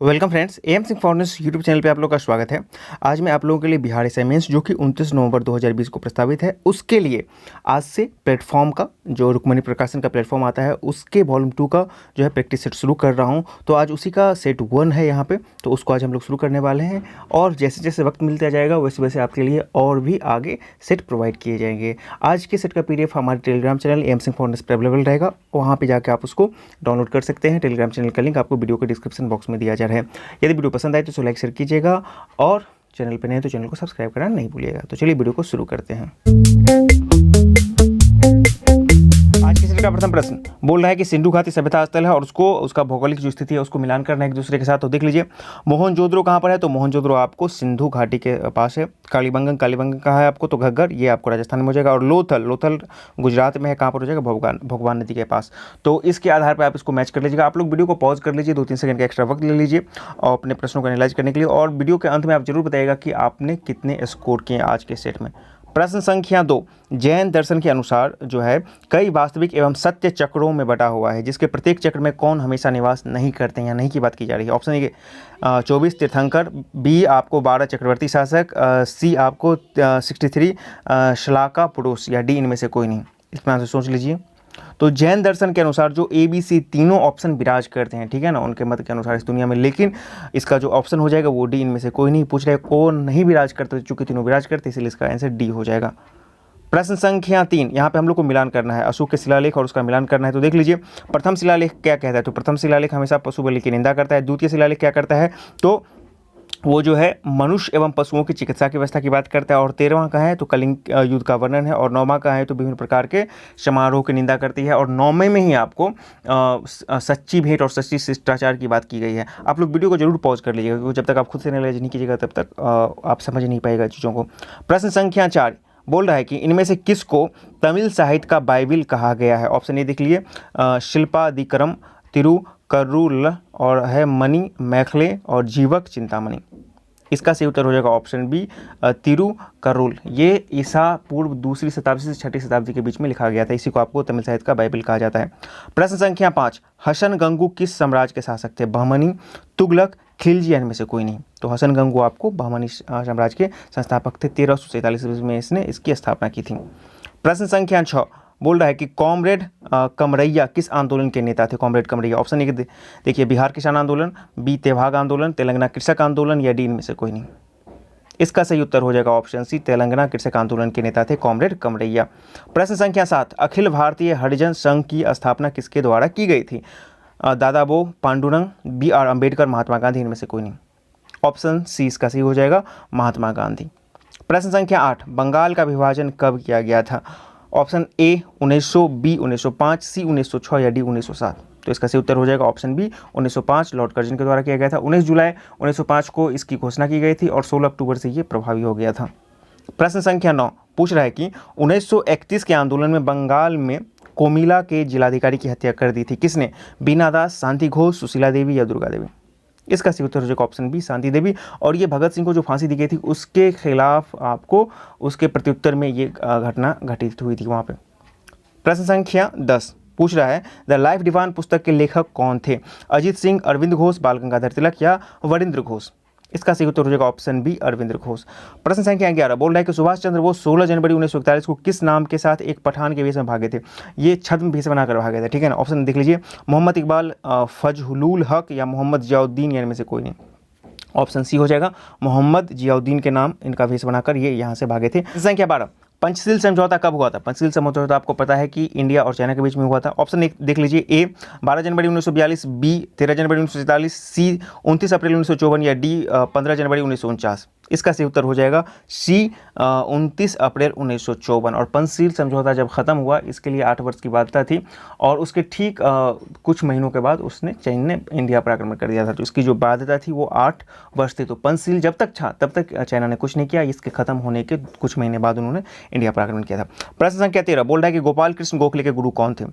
Welcome friends, M Singh foundation YouTube channel पे आप लोगों का स्वागत है। आज मैं आप लोगों के लिए बिहार असाइनमेंट्स जो कि 29 नवंबर 2020 को प्रस्तावित है, उसके लिए आज से प्लेटफॉर्म का जो रुक्मणी प्रकाशन का प्लेटफॉर्म आता है उसके वॉल्यूम 2 का जो है प्रैक्टिस सेट शुरू कर रहा हूं। तो आज उसी का सेट 1 है यहाँ पे, तो उसको आज हम लोग शुरू करने वाले हैं और जैसे जैसे वक्त मिलता जाएगा वैसे वैसे आपके लिए और भी आगे सेट प्रोवाइड किए जाएंगे। आज के सेट का PDF हमारे Telegram channel M Singh foundation पर अवेलेबल रहेगा, वहाँ पर जाकर आप उसको डाउनलोड कर सकते हैं। टेलीग्राम चैनल का लिंक आपको वीडियो के डिस्क्रिप्शन बॉक्स में दिया जा रहा है। यदि वीडियो पसंद आए तो लाइक शेयर कीजिएगा और चैनल पर नए तो चैनल को सब्सक्राइब करना नहीं भूलिएगा। तो चलिए वीडियो को शुरू करते हैं। आज के सेट का प्रथम प्रश्न बोल रहा है कि सिंधु घाटी सभ्यता स्थल है और उसको उसका भौगोलिक जो स्थिति है उसको मिलान करना है एक दूसरे के साथ। तो देख लीजिए, मोहनजोदड़ो कहाँ पर है, तो मोहनजोदड़ो आपको सिंधु घाटी के पास है। कालीबंगन कहाँ है आपको, तो घग्गर, ये आपको राजस्थान में हो जाएगा। और लोथल गुजरात में है, कहाँ पर हो जाएगा, भोगवान नदी के पास। तो इसके आधार पर आप इसको मैच कर लीजिएगा। आप लोग वीडियो को पॉज कर लीजिए, 2-3 सेकंड का एक्स्ट्रा वक्त ले लीजिए और अपने प्रश्नों को एनालाइज करने के लिए। और वीडियो के अंत में आप जरूर बताइएगा कि आपने कितने स्कोर किए आज के सेट में। प्रश्न संख्या 2, जैन दर्शन के अनुसार जो है कई वास्तविक एवं सत्य चक्रों में बटा हुआ है, जिसके प्रत्येक चक्र में कौन हमेशा निवास नहीं करते हैं, या नहीं की बात की जा रही है। ऑप्शन ए 24 तीर्थंकर, बी आपको 12 चक्रवर्ती शासक, सी आपको 63 शलाका पुरुष, या डी इनमें से कोई नहीं। इसमें आंसर सोच लीजिए। तो जैन दर्शन के अनुसार जो ABC तीनों ऑप्शन विराज करते हैं, ठीक है ना, उनके मत के अनुसार इस दुनिया में, लेकिन इसका जो ऑप्शन हो जाएगा वो डी, इनमें से कोई नहीं। पूछ रहे कौन नहीं विराज करते, चूंकि तीनों विराज करते इसलिए इसका आंसर डी हो जाएगा। प्रश्न संख्या 3, यहाँ पे हम लोग को मिलान करना है अशोक के शिलालेख और उसका मिलान करना है। तो देख लीजिए, प्रथम शिलालेख क्या कहता है, तो प्रथम शिलालेख हमेशा पशु बलि की निंदा करता है। द्वितीय शिलालेख क्या करता है, तो वो जो है मनुष्य एवं पशुओं की चिकित्सा की व्यवस्था की बात करता है। और 13वां का है तो कलिंग युद्ध का वर्णन है। और 9वां का है तो विभिन्न प्रकार के समारोह की निंदा करती है। और 9वें में ही आपको सच्ची भेंट और सच्ची शिष्टाचार की बात की गई है। आप लोग वीडियो को जरूर पॉज कर लीजिएगा, क्योंकि जब तक आप खुद से एनालाइज नहीं कीजिएगा तब तक आप समझ नहीं पाएगा चीज़ों को। प्रश्न संख्या 4 बोल रहा है कि इनमें से किसको तमिल साहित्य का बाइबिल कहा गया है। ऑप्शन ए देख लिए, शिल्पादिकरम, तिरुकरुल, और है मणि मैखले, और जीवक चिंतामणि। इसका सही उत्तर हो जाएगा ऑप्शन बी, तिरुकरुल। ये ईसा पूर्व 2री शताब्दी से 6ठी शताब्दी के बीच में लिखा गया था। इसी को आपको तमिल साहित्य का बाइबिल कहा जाता है। प्रश्न संख्या 5, हसन गंगू किस साम्राज्य के शासक थे, बहमनी, तुगलक, खिलजी, इनमें से कोई नहीं। तो हसन गंगू आपको बहमनी साम्राज्य के संस्थापक थे। 1347 में इसने इसकी स्थापना की थी। प्रश्न संख्या 6 बोल रहा है कि कॉमरेड कमरैया किस आंदोलन के नेता थे, कॉमरेड कमरैया। ऑप्शन ए देखिए, बिहार किसान आंदोलन, बी तेभाग आंदोलन, तेलंगाना कृषक आंदोलन, या डी इनमें से कोई नहीं। इसका सही उत्तर हो जाएगा ऑप्शन सी, तेलंगाना कृषक आंदोलन के नेता थे कॉमरेड कमरैया। प्रश्न संख्या 7, अखिल भारतीय हरिजन संघ की स्थापना किसके द्वारा की गई थी, दादाबो पांडुरंग, BR अम्बेडकर, महात्मा गांधी, इनमें से कोई नहीं। ऑप्शन सी इसका सही हो जाएगा, महात्मा गांधी। प्रश्न संख्या 8, बंगाल का विभाजन कब किया गया था। ऑप्शन ए 1900, बी 1905, सी 1906, या डी 1907। तो इसका सही उत्तर हो जाएगा ऑप्शन बी, 1905 लॉर्ड कर्जन के द्वारा किया गया था। 19 जुलाई 1905 को इसकी घोषणा की गई थी और 16 अक्टूबर से ये प्रभावी हो गया था। प्रश्न संख्या 9 पूछ रहा है कि 1931 के आंदोलन में बंगाल में कोमिला के जिलाधिकारी की हत्या कर दी थी किसने, बीना दास, शांति घोष, सुशीला देवी, या दुर्गा देवी। इसका सही उत्तर हो जाएगा ऑप्शन बी, शांति देवी। और ये भगत सिंह को जो फांसी दी गई थी उसके खिलाफ आपको उसके प्रत्युत्तर में ये घटना घटित हुई थी वहाँ पे। प्रश्न संख्या 10 पूछ रहा है द लाइफ डिवाइन पुस्तक के लेखक कौन थे, अजीत सिंह, अरविंद घोष, बाल गंगाधर तिलक, या वरिंद्र घोष। इसका सही उत्तर हो जाएगा ऑप्शन बी, अरविंद घोष। प्रश्न संख्या 11 बोल रहा है कि सुभाष चंद्र बोस 16 जनवरी 1941 को किस नाम के साथ एक पठान के वेश में भागे थे, ये छद्म भेष बनाकर भागे थे, ठीक है ना। ऑप्शन देख लीजिए, मोहम्मद इकबाल, फजलुल हक, या मोहम्मद जियाउद्दीन, या इनमें से कोई नहीं। ऑप्शन सी हो जाएगा, मोहम्मद जियाउद्दीन के नाम इनका वेश बनाकर ये यहाँ से भागे थे। संख्या 12, पंचशील समझौता कब हुआ था। पंचशील समझौता आपको पता है कि इंडिया और चाइना के बीच में हुआ था। ऑप्शन एक देख लीजिए, ए 12 जनवरी 1942, बी 13 जनवरी 1947, सी 29 अप्रैल 1954, या डी 15 जनवरी 1949। इसका सही उत्तर हो जाएगा सी 29 अप्रैल 1954। और पंचशील समझौता जब ख़त्म हुआ इसके लिए 8 वर्ष की बाध्यता थी और उसके ठीक कुछ महीनों के बाद उसने चीन ने इंडिया पर आक्रमण कर दिया था। तो इसकी जो बाध्यता थी वो 8 वर्ष थी। तो पंचशील जब तक था तब तक चाइना ने कुछ नहीं किया, इसके खत्म होने के कुछ महीने बाद उन्होंने इंडिया पर आक्रमण किया था। प्रश्न संख्या 13 बोल रहा है कि गोपाल कृष्ण गोखले के गुरु कौन थे,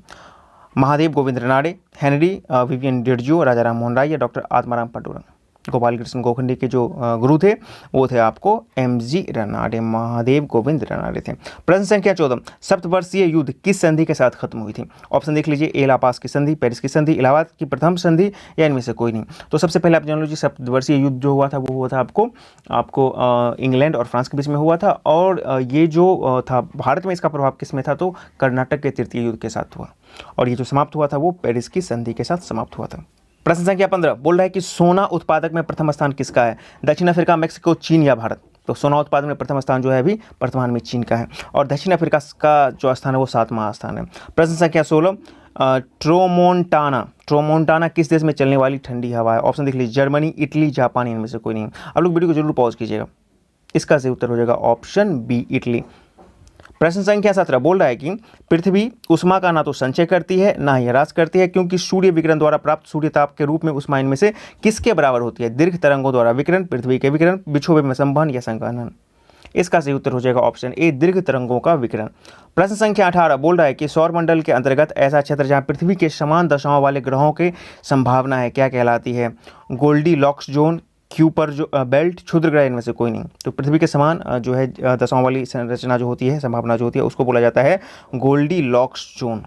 महादेव गोविंद रानडे, हेनरी विवियन डेडजो, राजा राम मोहन राय, या डॉक्टर आत्माराम पांडुरंग। गोपाल कृष्ण गोखले के जो गुरु थे वो थे आपको MG रनाडे, महादेव गोविंद रनाडे थे। प्रश्न संख्या 14, सप्तवर्षीय युद्ध किस संधि के साथ खत्म हुई थी? ऑप्शन देख लीजिए, ए ला पास की संधि, पेरिस की संधि, इलाहाबाद की प्रथम संधि, या इनमें से कोई नहीं। तो सबसे पहले आप जान लीजिए सप्तवर्षीय युद्ध जो हुआ था वो हुआ था आपको इंग्लैंड और फ्रांस के बीच में हुआ था, और ये जो था भारत में इसका प्रभाव किस में था, तो कर्नाटक के तृतीय युद्ध के साथ हुआ, और ये जो समाप्त हुआ था वो पेरिस की संधि के साथ समाप्त हुआ था। प्रश्न संख्या 15 बोल रहा है कि सोना उत्पादक में प्रथम स्थान किसका है? दक्षिण अफ्रीका, मैक्सिको, चीन या भारत? तो सोना उत्पादन में प्रथम स्थान जो है अभी वर्तमान में चीन का है, और दक्षिण अफ्रीका का जो स्थान है वो 7वां स्थान है। प्रश्न संख्या 16, ट्रोमोंटाना किस देश में चलने वाली ठंडी हवा है? ऑप्शन देख लीजिए, जर्मनी, इटली, जापान, इनमें से कोई नहीं। आप लोग वीडियो को जरूर पॉज कीजिएगा। इसका सही उत्तर हो जाएगा ऑप्शन बी, इटली। प्रश्न संख्या 17 बोल रहा है कि पृथ्वी उष्मा का ना तो संचय करती है ना ही ह्रास करती है, क्योंकि सूर्य विकिरण द्वारा प्राप्त सूर्य ताप के रूप में उष्मा इनमें से किसके बराबर होती है? दीर्घ तरंगों द्वारा विकिरण, पृथ्वी के विकिरण, विक्षोभ में संवहन या संघनन? इसका सही उत्तर हो जाएगा ऑप्शन ए, दीर्घ तरंगों का विकिरण। प्रश्न संख्या 18 बोल रहा है कि सौरमंडल के अंतर्गत ऐसा क्षेत्र जहां पृथ्वी के समान दशाओं वाले ग्रहों की संभावना है क्या कहलाती है? गोल्डी लॉक्स जोन, क्यूपर जो बेल्ट, क्षुद्र ग्रह, इनमें से कोई नहीं। तो पृथ्वी के समान जो है दशाओं वाली संरचना जो होती है, संभावना जो होती है, उसको बोला जाता है गोल्डी लॉक्स जोन।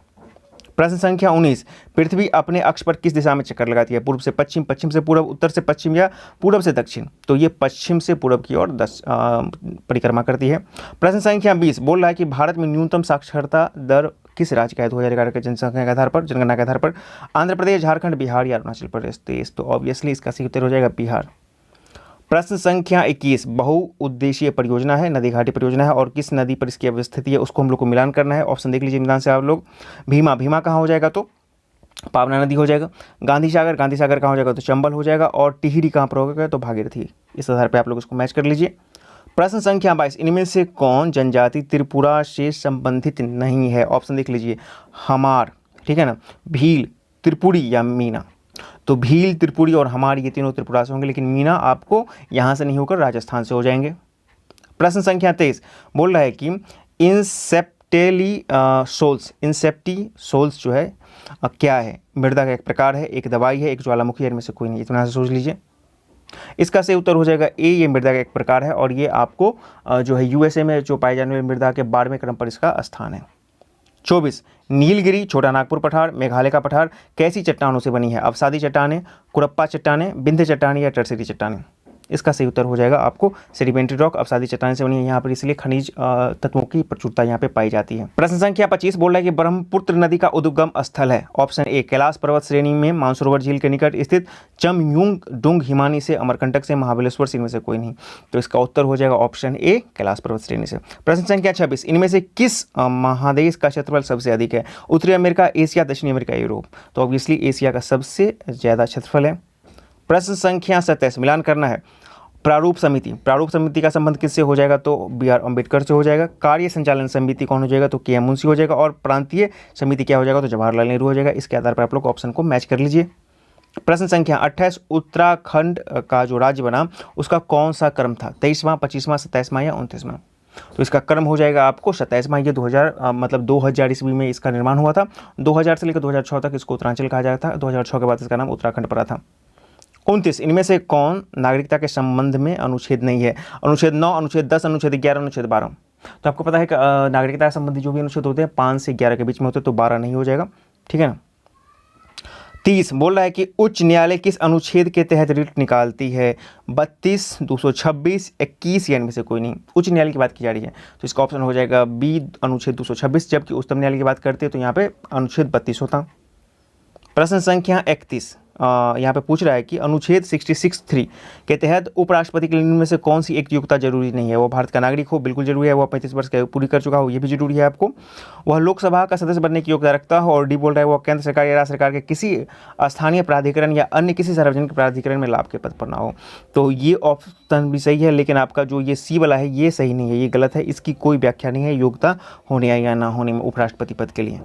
प्रश्न संख्या 19, पृथ्वी अपने अक्ष पर किस दिशा में चक्कर लगाती है? पूर्व से पश्चिम, पश्चिम से पूर्व, उत्तर से पश्चिम या पूर्व से दक्षिण? तो ये पश्चिम से पूर्व की ओर परिक्रमा करती है। प्रश्न संख्या 20 बोल रहा है कि भारत में न्यूनतम साक्षरता दर किस राज्य का है 2011 के जनसंख्या के आधार पर, जनगणना के आधार पर? आंध्र प्रदेश, झारखंड, बिहार या अरुणाचल प्रदेश? तो ऑब्वियसली इसका सही उत्तर हो जाएगा बिहार। प्रश्न संख्या 21, बहुउद्देशीय परियोजना है, नदी घाटी परियोजना है, और किस नदी पर इसकी अवस्थिति है उसको हम लोग को मिलान करना है। ऑप्शन देख लीजिए मिलान से आप लोग, भीमा कहाँ हो जाएगा? तो पावना नदी हो जाएगा। गांधी सागर कहाँ हो जाएगा? तो चंबल हो जाएगा। और टिहरी कहाँ पर होगा? तो भागीरथी। इस आधार पर आप लोग उसको मैच कर लीजिए। प्रश्न संख्या 22, इनमें से कौन जनजाति त्रिपुरा से संबंधित नहीं है? ऑप्शन देख लीजिए, हमार, ठीक है ना, भील, त्रिपुरी या मीना? तो भील, त्रिपुरी और हमार ये तीनों त्रिपुरा से होंगे, लेकिन मीना आपको यहाँ से नहीं होकर राजस्थान से हो जाएंगे। प्रश्न संख्या 23 बोल रहा है कि इंसेप्टेली सोल्स जो है क्या है? मृदा का एक प्रकार है, एक दवाई है, एक ज्वालामुखी है, इनमें से कोई नहीं। इतना से सोच लीजिए। इसका सही उत्तर हो जाएगा ए, ये मृदा का एक प्रकार है, और ये आपको जो है USA में जो पाए जाने वाली मृदा के 12वें क्रम पर इसका स्थान है। 24, नीलगिरी, छोटा नागपुर पठार, मेघालय का पठार कैसी चट्टानों से बनी है? अवसादी चट्टानें, कुरप्पा चट्टानें, विंध्य चट्टानें या टर्सरी चट्टानें? इसका सही उत्तर हो जाएगा आपको सेडिमेंट्री रॉक, अवसादी चट्टानें से बनी है यहाँ पर, इसलिए खनिज तत्वों की प्रचुरता यहाँ पे पाई जाती है। प्रश्न संख्या 25 बोल रहा है कि ब्रह्मपुत्र नदी का उद्गम स्थल है। ऑप्शन ए, कैलाश पर्वत श्रेणी में मानसरोवर झील के निकट स्थित चमयूंग डुंग हिमानी से, अमरकंटक से, महाबलेश्वर से, इनमें से कोई नहीं। तो इसका उत्तर हो जाएगा ऑप्शन ए, कैलाश पर्वत श्रेणी से। प्रश्न संख्या 26, इनमें से किस महादेश का क्षेत्रफल सबसे अधिक है? उत्तरी अमेरिका, एशिया, दक्षिणी अमेरिका, यूरोप? तो ऑब्वियसली एशिया का सबसे ज़्यादा क्षेत्रफल है। प्रश्न संख्या 27 मिलान करना है। प्रारूप समिति का संबंध किससे हो जाएगा? तो BR अम्बेडकर से हो जाएगा। कार्य संचालन समिति कौन हो जाएगा? तो KM मुंशी हो जाएगा। और प्रांतीय समिति क्या हो जाएगा? तो जवाहरलाल नेहरू हो जाएगा। इसके आधार पर आप लोग ऑप्शन को मैच कर लीजिए। प्रश्न संख्या 28, उत्तराखंड का जो राज्य बना उसका कौन सा क्रम था? 23वां, 25वां, 27वां या 29वां? तो इसका क्रम हो जाएगा आपको 27वां। ये 2000 ईस्वी में इसका निर्माण हुआ था। 2000 से लेकर 2006 तक इसको उत्तरांचल कहा जाता था। 2006 के बाद इसका नाम उत्तराखंड पड़ा था। 29, इनमें से कौन नागरिकता के संबंध में अनुच्छेद नहीं है? अनुच्छेद 9, अनुच्छेद 10, अनुच्छेद 11, अनुच्छेद 12? तो आपको पता है कि नागरिकता संबंधी जो भी अनुच्छेद होते हैं 5 से 11 के बीच में होते हैं, तो 12 नहीं हो जाएगा, ठीक है ना। 30 बोल रहा है कि उच्च न्यायालय किस अनुच्छेद के तहत रिट निकालती है? 32, 226, 21 या इनमें से कोई नहीं। उच्च न्यायालय की बात की जा रही है, तो इसका ऑप्शन हो जाएगा बी, अनुच्छेद 226, जबकि उच्चतम न्यायालय की बात करते हैं तो यहाँ पे अनुच्छेद 32 होता। प्रश्न संख्या 31 यहाँ पे पूछ रहा है कि अनुच्छेद 66(3) के तहत उपराष्ट्रपति के लिए इनमें से कौन सी एक योग्यता जरूरी नहीं है? वो भारत का नागरिक हो, बिल्कुल जरूरी है। वह 35 वर्ष की पूरी कर चुका हो, ये भी जरूरी है आपको। वह लोकसभा का सदस्य बनने की योग्यता रखता हो। और डी बोल रहा है वह केंद्र सरकार या राज्य सरकार के किसी स्थानीय प्राधिकरण या अन्य किसी सार्वजनिक प्राधिकरण में लाभ के पद पर ना हो। तो ये ऑप्शन भी सही है, लेकिन आपका जो ये सी वाला है ये सही नहीं है, ये गलत है। इसकी कोई व्याख्या नहीं है योग्यता होने या ना होने में उपराष्ट्रपति पद के लिए।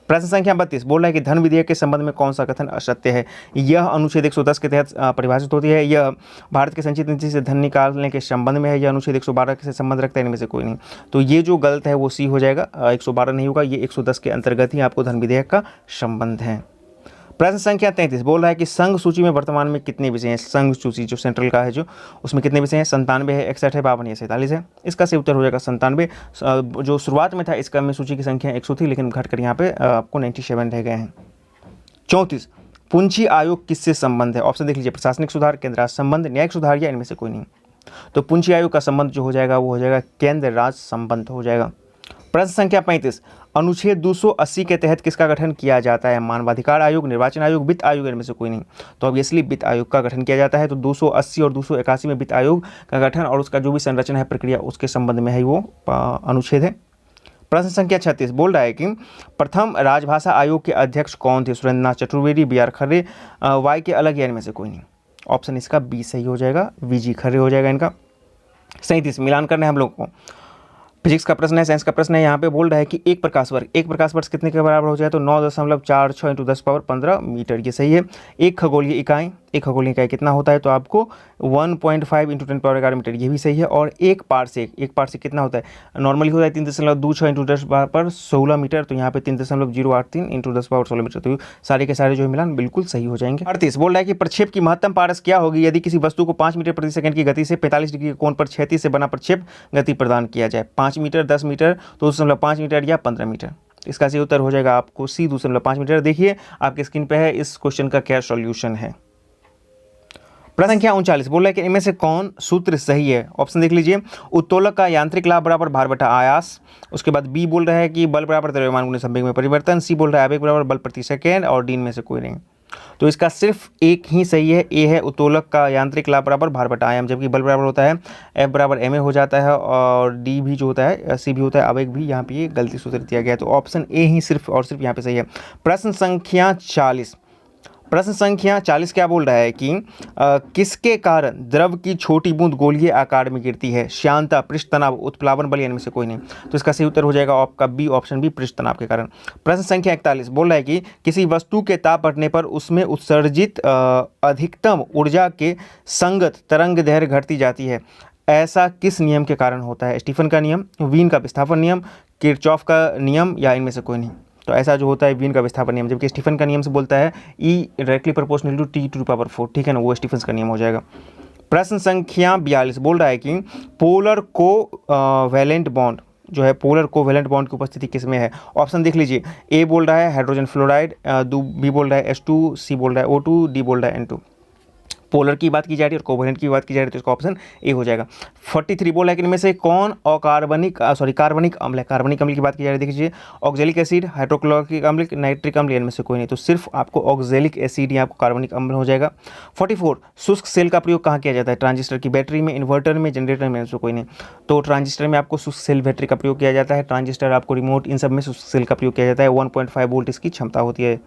प्रश्न संख्या 32 बोल रहा है कि धन विधेयक के संबंध में कौन सा कथन असत्य है? यह अनुच्छेद 110 के तहत परिभाषित होती है। यह भारत के संचित नीति से धन निकालने के संबंध में है। यह अनुच्छेद 112 से संबंध रखता है। इनमें से कोई नहीं। तो ये जो गलत है वो सी हो जाएगा। 112 नहीं होगा, ये 110 के अंतर्गत ही आपको धन विधेयक का संबंध है। प्रश्न संख्या 33 बोल रहा है कि संघ सूची में वर्तमान में कितने विषय हैं। संघ सूची जो सेंट्रल का है जो, उसमें कितने विषय हैं। 97 है, 61 है, 52 है, 47 है। इसका सही उत्तर हो जाएगा 97। जो शुरुआत में था इसका में सूची की संख्या 100 थी, लेकिन घटकर यहाँ पे आपको 97 रह गए हैं। 34 पूंजी आयोग किससे संबंध है। ऑप्शन देख लीजिए, प्रशासनिक सुधार, केंद्र राज्य संबंध, न्यायिक सुधार या इनमें से कोई नहीं। तो पूंजी आयोग का संबंध जो हो जाएगा वो हो जाएगा केंद्र राज्य संबंध हो जाएगा। प्रश्न संख्या 35 अनुच्छेद 280 के तहत किसका गठन किया जाता है। मानवाधिकार आयोग, निर्वाचन आयोग, वित्त आयोग, इनमें से कोई नहीं। तो ऑब्वियसली वित्त आयोग का गठन किया जाता है। तो 280 और 281 में वित्त आयोग का गठन और उसका जो भी संरचना है, प्रक्रिया, उसके संबंध में है वो अनुच्छेद है। प्रश्न संख्या 36 बोल रहा है कि प्रथम राजभाषा आयोग के अध्यक्ष कौन थे। Surendranath Chaturvedi, B R Kharre, Y K Alagh या इनमें से कोई नहीं। ऑप्शन इसका बी सही हो जाएगा, वीजी खर्रे हो जाएगा इनका। 37 मिलान करना है हम लोग को। फिजिक्स का प्रश्न है, साइंस का प्रश्न है। यहाँ पे बोल रहा है कि एक प्रकाश वर्ष कितने के बराबर हो जाए। तो 9.46 × 10⁻15 मीटर, ये सही है। एक खगोलीय इकाई कितना होता है। तो आपको 1.5 × 10⁻11 मीटर, ये भी सही है। और एक पारसेक कितना होता है। नॉर्मली होता है 3.26 × 10⁻16 मीटर। तो यहाँ पे 3.083 × 10⁻16 मीटर। तो सारे के सारे जो मिलान बिल्कुल सही हो जाएंगे। 38 बोल रहा है कि प्रक्षेप की महत्तम पारस क्या होगी यदि किसी वस्तु को 5 मीटर प्रति सेकंड की गति से 45 डिग्री के कोण पर क्षैतिज से बना प्रक्षेप गति प्रदान किया जाए। 5 मीटर, 10 मीटर, 2.5 मीटर या 15 मीटर। इसका सही उत्तर हो जाएगा आपको सी 2.5 मीटर। देखिए आपके स्क्रीन पे है, इस क्वेश्चन का क्या सॉल्यूशन है। प्रश्न संख्या 39 बोल रहा है कि इनमें से कौन सूत्र सही है। ऑप्शन देख लीजिए, उत्तोलक का यांत्रिक लाभ बराबर भार बटा आयास। उसके बाद बी बोल रहा है कि बल बराबर द्रव्यमान गुणित संवेग में परिवर्तन। सी बोल रहा है आवेग बराबर बल प्रति सेकेंड। और डी में से कोई नहीं। तो इसका सिर्फ एक ही सही है, ए है उत्तोलक का यांत्रिक लाभ बराबर भार बटा आयाम, जबकि बल बराबर होता है एफ बराबर एम ए हो जाता है। और डी भी जो होता है, सी भी होता है, आवेग भी। यहाँ पे ये गलती सूत्र दिया गया है। तो ऑप्शन ए ही सिर्फ और सिर्फ यहाँ पे सही है। प्रश्न संख्या 40 क्या बोल रहा है कि किसके कारण द्रव की छोटी बूंद गोलीय आकार में गिरती है। श्यानता, पृष्ठ तनाव, उत्प्लावन बल, इनमें से कोई नहीं। तो इसका सही उत्तर हो जाएगा आपका बी, ऑप्शन बी, पृष्ठ तनाव के कारण। प्रश्न संख्या 41 बोल रहा है कि किसी वस्तु के ताप बढ़ने पर उसमें उत्सर्जित अधिकतम ऊर्जा के संगत तरंग दैर्घ्य घटती जाती है। ऐसा किस नियम के कारण होता है। स्टीफन का नियम, वीन का विस्थापन नियम, किरचॉफ का नियम या इनमें से कोई नहीं। तो ऐसा जो होता है वीन का विस्थापन नियम, जबकि स्टीफन का नियम से बोलता है ई डायरेक्टली प्रोपोर्शनल टू T⁴, ठीक है ना, वो स्टीफन का नियम हो जाएगा। प्रश्न संख्या 42 बोल रहा है कि पोलर कोवैलेंट बॉन्ड जो है, पोलर कोवैलेंट बॉन्ड की उपस्थिति किसमें है। ऑप्शन देख लीजिए, ए बोल रहा है हाइड्रोजन फ्लोराइड, बी बोल रहा है H2, सी बोल रहा है O2, डी बोल रहा है N2। पोलर की बात की जा रही है और कोवैलेंट की बात की जा रही है, तो इसका ऑप्शन ए हो जाएगा। 43 बोला है कि इनमें से कौन कार्बनिक अम्ल है। कार्बनिक अम्ल की बात की जा रही है, देखिए ऑक्जेलिक एसिड, हाइड्रोक्लोरिक अम्ल, नाइट्रिक अम्ल, इनमें से कोई नहीं। तो सिर्फ आपको ऑक्जेलिक एसिड या आपको कार्बनिक अम्ल हो जाएगा। 44 शुष्क सेल का प्रयोग कहाँ किया जाता है। ट्रांजिस्टर की बैटरी में, इन्वर्टर में, जनरेटर में, इनमें से कोई नहीं। तो ट्रांजिस्टर में आपको शुष्क सेल बैटरी का प्रयोग किया जाता है। ट्रांजिस्टर आपको रिमोट, इन सब में शुष्क सेल का प्रयोग किया जाता है। 1.5 वोल्ट इसकी क्षमता होती है।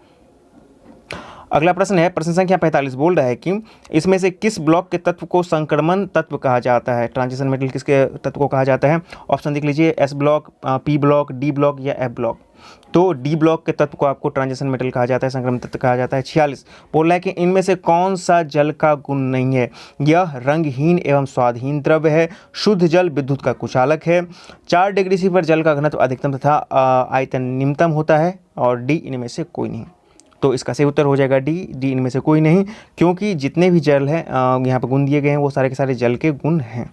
अगला प्रश्न है, प्रश्न संख्या 45 बोल रहा है कि इसमें से किस ब्लॉक के तत्व को संक्रमण तत्व कहा जाता है। ट्रांजिशन मेटल किसके तत्व को कहा जाता है। ऑप्शन देख लीजिए, S block, P block, D block या एफ ब्लॉक। तो डी ब्लॉक के तत्व को आपको ट्रांजिशन मेटल कहा जाता है, संक्रमण तत्व कहा जाता है। 46 बोल रहा है कि इनमें से कौन सा जल का गुण नहीं है। यह रंगहीन एवं स्वादहीन द्रव्य है। शुद्ध जल विद्युत का कुचालक है। 4 डिग्री सी पर जल का घनत्व अधिकतम तथा आयतन निम्नतम होता है। और डी इनमें से कोई नहीं। तो इसका सही उत्तर हो जाएगा डी इनमें से कोई नहीं, क्योंकि जितने भी जल हैं यहाँ पर गुण दिए गए हैं वो सारे के सारे जल के गुण हैं।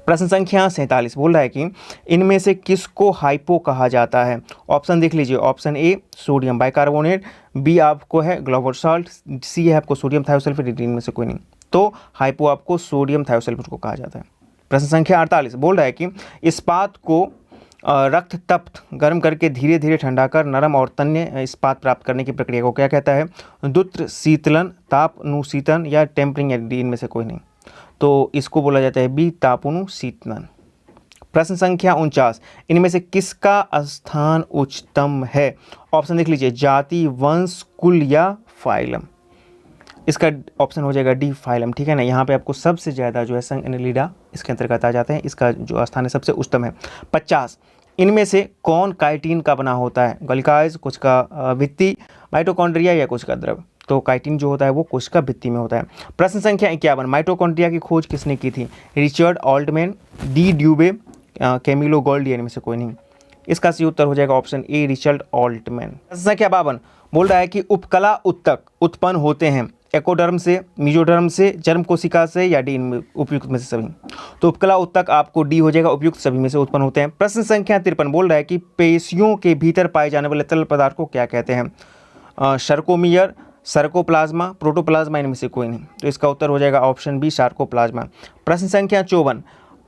प्रश्न संख्या 47 बोल रहा है कि इनमें से किसको हाइपो कहा जाता है। ऑप्शन देख लीजिए, option A sodium bicarbonate, B आपको है ग्लोबल सॉल्ट, सी है आपको सोडियम थायोसल्फेट, डी इनमें से कोई नहीं। तो हाइपो आपको सोडियम थायोसल्फेट को कहा जाता है। प्रश्न संख्या 48 बोल रहा है कि इस्पात को रक्त तप्त गर्म करके धीरे धीरे ठंडा कर नरम और तन्य इस्पात प्राप्त करने की प्रक्रिया को क्या कहता है। द्रुत शीतलन, तापनुशीतन या टेम्परिंग, या डी इनमें से कोई नहीं। तो इसको बोला जाता है बी तापनुशीतन। प्रश्न संख्या 49 इनमें से किसका स्थान उच्चतम है। ऑप्शन देख लीजिए, जाति, वंश, कुल या फाइलम। इसका ऑप्शन हो जाएगा डी फाइलम, ठीक है ना। यहाँ पे आपको सबसे ज़्यादा जो है संघ एनेलिडा इसके अंतर्गत आ जाते हैं। इसका जो स्थान है सबसे उच्चतम है। 50 इनमें से कौन काइटिन का बना होता है। गलिकाज, कुछ का भित्ति, माइटोकॉन्ड्रिया या कुछ का द्रव। तो काइटिन जो होता है वो कुछ का भित्ति में होता है। प्रश्न संख्या 51 माइटोकॉन्ड्रिया की खोज किसने की थी। Richard Altmann, de Duve, Camillo Golgi, इनमें से कोई नहीं। इसका सही उत्तर हो जाएगा ऑप्शन ए रिचर्ड ऑल्टमैन। प्रश्न संख्या 52 बोल रहा है कि उपकला उत्तक उत्पन्न होते हैं एकोडर्म से, मेसोडर्म से, जर्म कोशिका से या डी इनमें उपयुक्त में से सभी। तो उपकला उत्तक आपको डी हो जाएगा, उपयुक्त सभी में से उत्पन्न होते हैं। प्रश्न संख्या 53 बोल रहा है कि पेशियों के भीतर पाए जाने वाले तरल पदार्थ को क्या कहते हैं? सर्कोमियर, सर्कोप्लाज्मा, प्रोटोप्लाज्मा, इनमें से कोई नहीं। तो इसका उत्तर हो जाएगा ऑप्शन बी सार्कोप्लाज्मा। प्रश्न संख्या 54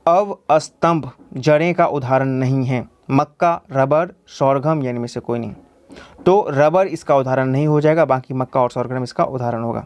अवस्तंभ जड़ें का उदाहरण नहीं है? मक्का, रबर, सोरघम या इनमें से कोई नहीं। तो रबर इसका उदाहरण नहीं हो जाएगा, बाकी मक्का और सोरघम इसका उदाहरण होगा।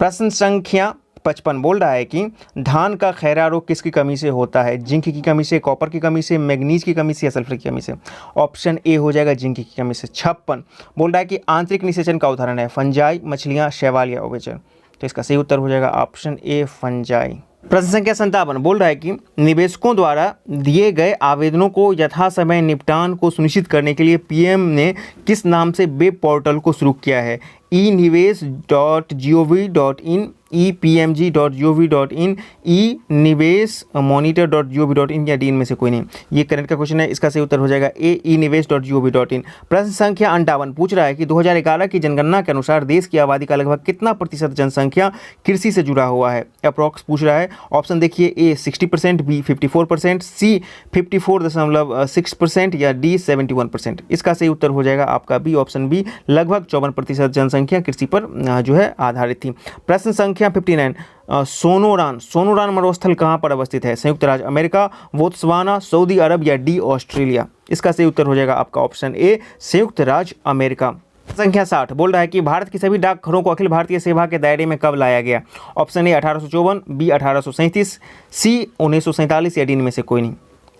प्रश्न संख्या 55 बोल रहा है कि धान का खैरा रोग किसकी कमी से होता है? जिंक की कमी से, कॉपर की कमी से, मैग्नीज की कमी से या सल्फर की कमी से? ऑप्शन ए हो जाएगा जिंक की कमी से। 56 बोल रहा है कि आंतरिक निषेचन का उदाहरण है फंजाई, मछलियां, शैवाल या ओवेचर? तो इसका सही उत्तर हो जाएगा ऑप्शन ए फंजाई। प्रश्न संख्या 57 बोल रहा है कि निवेशकों द्वारा दिए गए आवेदनों को यथासमय निपटान को सुनिश्चित करने के लिए पीएम ने किस नाम से वेब पोर्टल को शुरू किया है? eNivesh.gov.in, epmg.gov.in, eNiveshmonitor.gov.in या डी में से कोई नहीं। ये करंट का क्वेश्चन है, इसका सही उत्तर हो जाएगा ए eNivesh.gov.in। प्रश्न संख्या 58 पूछ रहा है कि 2011 की जनगणना के अनुसार देश की आबादी का लगभग कितना प्रतिशत जनसंख्या कृषि से जुड़ा हुआ है? अप्रॉक्स पूछ रहा है। ऑप्शन देखिए, ए 60%, बी 54%, सी 54.6% या डी 71%। इसका सही उत्तर हो जाएगा आपका बी ऑप्शन बी, लगभग 54% जनसंख्या कृषि पर जो है आधारित थी। प्रश्न संख्या 59 सोनोरान मरुस्थल कहाँ पर अवस्थित है? संयुक्त राज्य अमेरिका, बोत्सवाना, सऊदी अरब या डी ऑस्ट्रेलिया? इसका सही उत्तर हो जाएगा आपका ऑप्शन ए संयुक्त राज्य अमेरिका। संख्या 60 बोल रहा है कि भारत की सभी डाकघरों को अखिल भारतीय सेवा के दायरे में कब लाया गया? ऑप्शन ए 1854, बी 1837, सी 1947 या डी में से कोई नहीं।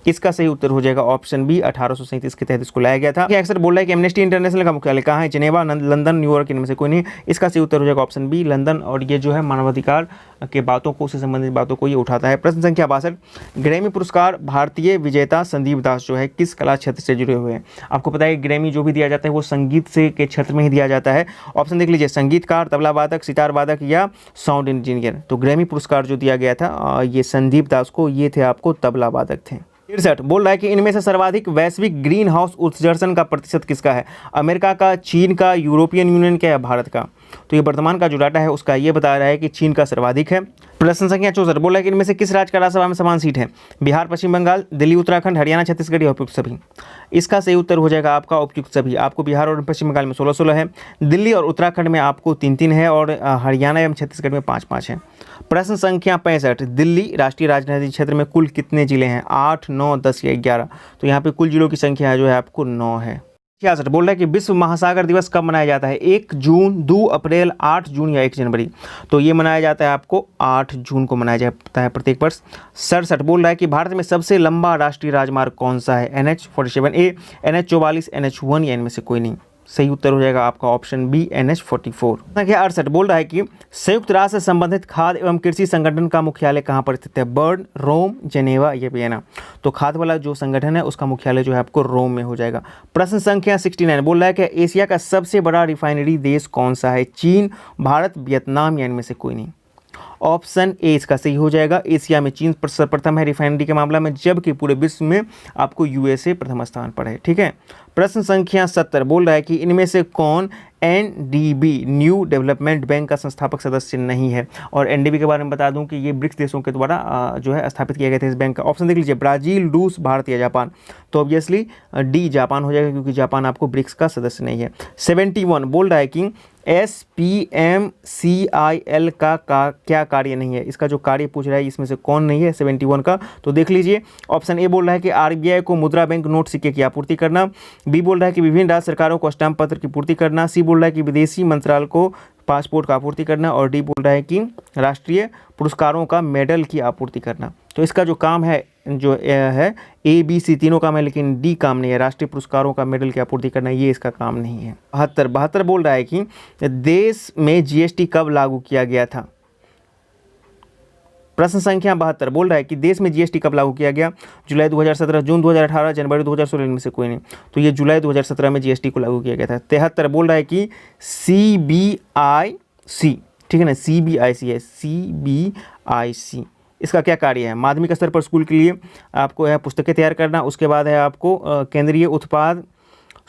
इसका सही उत्तर हो जाएगा ऑप्शन बी 1837 के तहत इसको लाया गया था। अक्सर बोल रहा है कि एमनेस्टी इंटरनेशनल का मुख्यालय कहाँ है? जिनेवा, लंदन, न्यूयॉर्क, इनमें से कोई नहीं। इसका सही उत्तर हो जाएगा ऑप्शन बी लंदन। और ये जो है मानवाधिकार के बातों को, उससे संबंधित बातों को ये उठाता है। प्रश्न संख्या 62 ग्रैमी पुरस्कार भारतीय विजेता संदीप दास जो है किस कला क्षेत्र से जुड़े हुए हैं? आपको पता है ग्रैमी जो भी दिया जाता है वो संगीत से के क्षेत्र में ही दिया जाता है। ऑप्शन देख लीजिए, संगीतकार, तबला वादक, सितार वादक या साउंड इंजीनियर। तो ग्रैमी पुरस्कार जो दिया गया था ये संदीप दास को, ये थे आपको तबला वादक थे। 63 बोल रहा है कि इनमें से सर्वाधिक वैश्विक ग्रीन हाउस उत्सर्जन का प्रतिशत किसका है? अमेरिका का, चीन का, यूरोपियन यूनियन का या भारत का? तो ये वर्तमान का जो डाटा है उसका ये बता रहा है कि चीन का सर्वाधिक है। प्रश्न संख्या 64 बोल रहा है कि इनमें से किस राज्य का राज्यसभा में समान सीट है? बिहार, पश्चिम बंगाल, दिल्ली, उत्तराखंड, हरियाणा, छत्तीसगढ़ या उपयुक्त सभी? इसका सही उत्तर हो जाएगा आपका उपयुक्त सभी। आपको बिहार और पश्चिम बंगाल में 16-16 है, दिल्ली और उत्तराखंड में आपको 3-3 है और हरियाणा एवं छत्तीसगढ़ में 5-5 है। प्रश्न संख्या 65 दिल्ली राष्ट्रीय राजधानी क्षेत्र में कुल कितने जिले हैं? 8, 9, 10 या 11? तो यहाँ पे कुल जिलों की संख्या जो है आपको 9 है। 66 बोल रहा है कि विश्व महासागर दिवस कब मनाया जाता है? 1 जून, 2 अप्रैल, 8 जून या 1 जनवरी? तो ये मनाया जाता है आपको 8 जून को मनाया जाता है प्रत्येक वर्ष। 67 बोल रहा है कि भारत में सबसे लंबा राष्ट्रीय राजमार्ग कौन सा है? NH47A, NH44, NH1 या इनमें से कोई नहीं। सही उत्तर हो जाएगा आपका ऑप्शन बी NH44। संख्या 68 बोल रहा है कि संयुक्त राष्ट्र से संबंधित खाद्य एवं कृषि संगठन का मुख्यालय कहाँ पर स्थित है? बर्न, रोम, जेनेवा या वियना? तो खाद्य वाला जो संगठन है उसका मुख्यालय जो है आपको रोम में हो जाएगा। प्रश्न संख्या 69 बोल रहा है कि एशिया का सबसे बड़ा रिफाइनरी देश कौन सा है? चीन, भारत, वियतनाम या इनमें से कोई नहीं। ऑप्शन ए इसका सही हो जाएगा। एशिया में चीन सर्वप्रथम है रिफाइनरी के मामला में, जबकि पूरे विश्व में आपको यूएसए प्रथम स्थान पर है। ठीक है। प्रश्न संख्या 70 बोल रहा है कि इनमें से कौन एनडीबी न्यू डेवलपमेंट बैंक का संस्थापक सदस्य नहीं है? और एनडीबी के बारे में बता दूं कि ये ब्रिक्स देशों के द्वारा जो है स्थापित किया गया था इस बैंक का। ऑप्शन देख लीजिए, ब्राजील, रूस, भारत या जापान? तो ऑब्वियसली डी जापान हो जाएगा, क्योंकि जापान आपको ब्रिक्स का सदस्य नहीं है। 71 बोल रहा है कि SPMCIL का क्या कार्य नहीं है? इसका जो कार्य पूछ रहा है इसमें से कौन नहीं है 71 का? तो देख लीजिए, ऑप्शन ए बोल रहा है कि RBI को मुद्रा बैंक नोट सिक्के की आपूर्ति करना, बी बोल रहा है कि विभिन्न राज्य सरकारों को स्टाम्प पत्र की पूर्ति करना, सी बोल रहा है कि विदेशी मंत्रालय को पासपोर्ट का आपूर्ति करना, और डी बोल रहा है कि राष्ट्रीय पुरस्कारों का मेडल की आपूर्ति करना। तो इसका जो काम है जो है ABC तीनों काम है, लेकिन डी काम नहीं है, राष्ट्रीय पुरस्कारों का मेडल की आपूर्ति करना, ये इसका काम नहीं है। 72 बोल रहा है कि देश में GST कब लागू किया गया था? प्रश्न संख्या 72 बोल रहा है कि देश में GST कब लागू किया गया? जुलाई 2017, जून 2018, जनवरी 2016 में से कोई नहीं। तो ये जुलाई 2017 में GST को लागू किया गया था। 73 बोल रहा है कि CBIC, ठीक है ना, CBIC है, CBIC इसका क्या कार्य है? माध्यमिक स्तर पर स्कूल के लिए आपको है पुस्तकें तैयार करना, उसके बाद है आपको केंद्रीय उत्पाद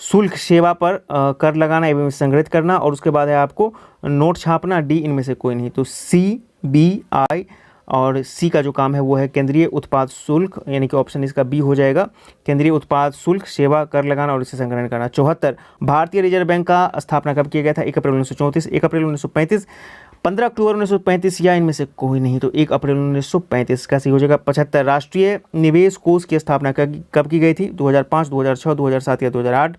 शुल्क सेवा पर कर लगाना एवं संग्रहित करना, और उसके बाद है आपको नोट छापना। डी इनमें से कोई नहीं, तो सी, बी, आई और सी का जो काम है वो है केंद्रीय उत्पाद शुल्क, यानी कि ऑप्शन इसका बी हो जाएगा, केंद्रीय उत्पाद शुल्क सेवा कर लगाना और इसे संग्रहण करना। 74, भारतीय रिजर्व बैंक का स्थापना कब किया गया था? 1 अप्रैल 1934, 1 अप्रैल 1935, 15 अक्टूबर 1935 या इनमें से कोई नहीं, तो 1 अप्रैल 1935 का सही हो जाएगा। 75, राष्ट्रीय निवेश कोष की स्थापना कब की गई थी? 2005, 2006, 2007 या 2008?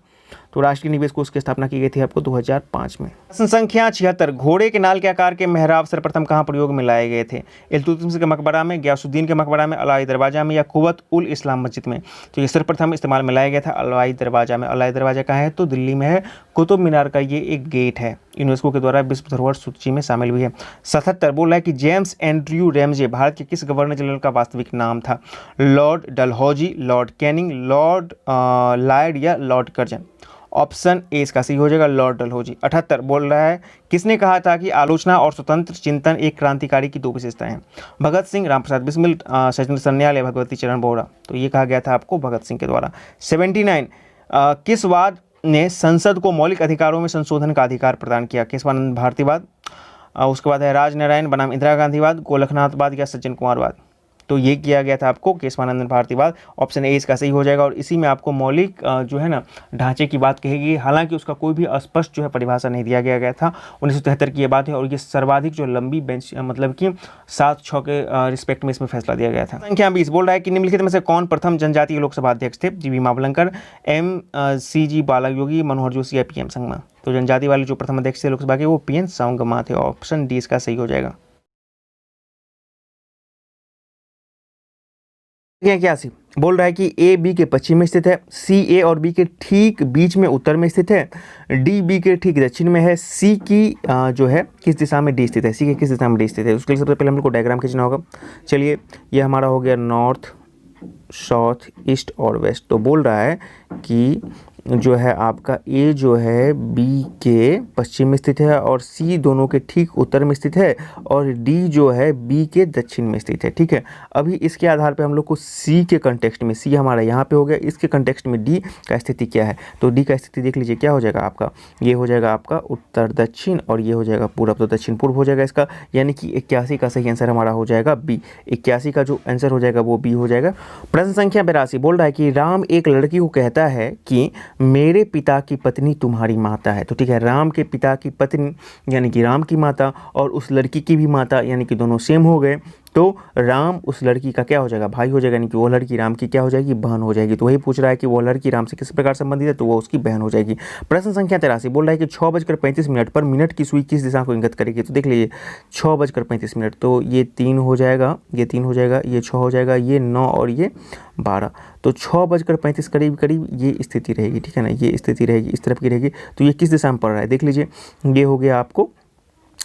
तो राष्ट्रीय निवेश कोष की स्थापना की गई थी आपको 2005 में। प्रश्न संख्या 76, घोड़े के नाल के आकार के मेहराब सर्वप्रथम कहाँ प्रयोग में लाए गए थे? इल्तुतमिश के मकबरा में, गयासुद्दीन के मकबरा में, अलाई दरवाजा में या कुवत उल इस्लाम मस्जिद में? तो ये सर्वप्रथम इस्तेमाल में लाया गया था अलाई दरवाजा में। अलाई दरवाजा कहाँ है? तो दिल्ली में है। कुतुब मीनार का ये एक गेट है, यूनेस्को के द्वारा विश्व धरोहर सूची में शामिल भी है। 77, बोल रहा है कि जेम्स एंड्रयू रैमजे भारत के किस गवर्नर जनरल का वास्तविक नाम था? Lord Dalhousie, Lord Canning, Lord Lloyd या लॉर्ड कर्जन? ऑप्शन ए इसका सही हो जाएगा, लॉर्ड डलहौजी। 78, बोल रहा है किसने कहा था कि आलोचना और स्वतंत्र चिंतन एक क्रांतिकारी की दो विशेषताएं हैं? भगत सिंह, रामप्रसाद बिस्मिल, सचिंद्र सन्याल या भगवती चरण वोहरा? तो ये कहा गया था आपको भगत सिंह के द्वारा। 79, किस वाद ने संसद को मौलिक अधिकारों में संशोधन का अधिकार प्रदान किया? केशवानंद भारतीवाद, उसके बाद है राजनारायण बनाम इंदिरा गांधीवाद, गोलखनाथवाद या सज्जन कुमारवाद? तो ये किया गया था आपको केशवानंद भारतीवाद। ऑप्शन ए इसका सही हो जाएगा, और इसी में आपको मौलिक जो है ना ढांचे की बात कहेगी, हालांकि उसका कोई भी स्पष्ट जो है परिभाषा नहीं दिया गया था। 1973 की ये बात है, और ये सर्वाधिक जो लंबी बेंच मतलब कि 7-6 के रिस्पेक्ट में इसमें फैसला दिया गया था। संख्या 20, बोल रहा है कि निम्नलिखित में से कौन प्रथम जनजातीय लोकसभा अध्यक्ष थे? जी मावलंकर, MCG बालायोगी, मनोहर जोशी या PM संगमा? तो जनजाति वाले जो प्रथम अध्यक्ष थे लोकसभा के वो PN संगमा थे। ऑप्शन डी इसका सही हो जाएगा। क्या सी बोल रहा है कि ए बी के पश्चिम में स्थित है, सी ए और बी के ठीक बीच में उत्तर में स्थित है, डी बी के ठीक दक्षिण में है, सी की जो है किस दिशा में डी स्थित है? सी के किस दिशा में डी स्थित है? उसके लिए सबसे पहले हमको डायग्राम खींचना होगा। चलिए, ये हमारा हो गया नॉर्थ, साउथ, ईस्ट और वेस्ट। तो बोल रहा है कि जो है आपका ए जो है बी के पश्चिम में स्थित है और सी दोनों के ठीक उत्तर में स्थित है, और डी जो है बी के दक्षिण में स्थित है। ठीक है, अभी इसके आधार पे हम लोग को सी के कंटेक्स्ट में, सी हमारा यहाँ पे हो गया, इसके कंटेक्स्ट में डी का स्थिति क्या है? तो डी का स्थिति देख लीजिए, क्या हो जाएगा आपका? ये हो जाएगा आपका उत्तर दक्षिण, और ये हो जाएगा पूरब, तो दक्षिण पूर्व हो जाएगा इसका, यानी कि 81 का सही आंसर हमारा हो जाएगा बी। 81 का जो आंसर हो जाएगा वो बी हो जाएगा। प्रश्न संख्या 82, बोल रहा है कि राम एक लड़की को कहता है कि मेरे पिता की पत्नी तुम्हारी माता है। तो ठीक है, राम के पिता की पत्नी यानी कि राम की माता, और उस लड़की की भी माता, यानी कि दोनों सेम हो गए, तो राम उस लड़की का क्या हो जाएगा? भाई हो जाएगा, यानी कि वो लड़की राम की क्या हो जाएगी? बहन हो जाएगी। तो वही पूछ रहा है कि वो लड़की राम से किस प्रकार संबंधित है, तो वो उसकी बहन हो जाएगी। प्रश्न संख्या 83, बोल रहा है कि 6:35 पर मिनट की सुई किस दिशा को इंगित करेगी? तो देख लीजिए, 6:35, तो ये 3 हो जाएगा, ये 3 हो जाएगा, ये 6 हो जाएगा, ये 9 और ये 12, तो 6:35 करीब करीब ये स्थिति रहेगी। ठीक है ना, ये स्थिति रहेगी, इस तरफ की रहेगी। तो ये किस दिशा में पड़ रहा है? देख लीजिए, ये हो गया आपको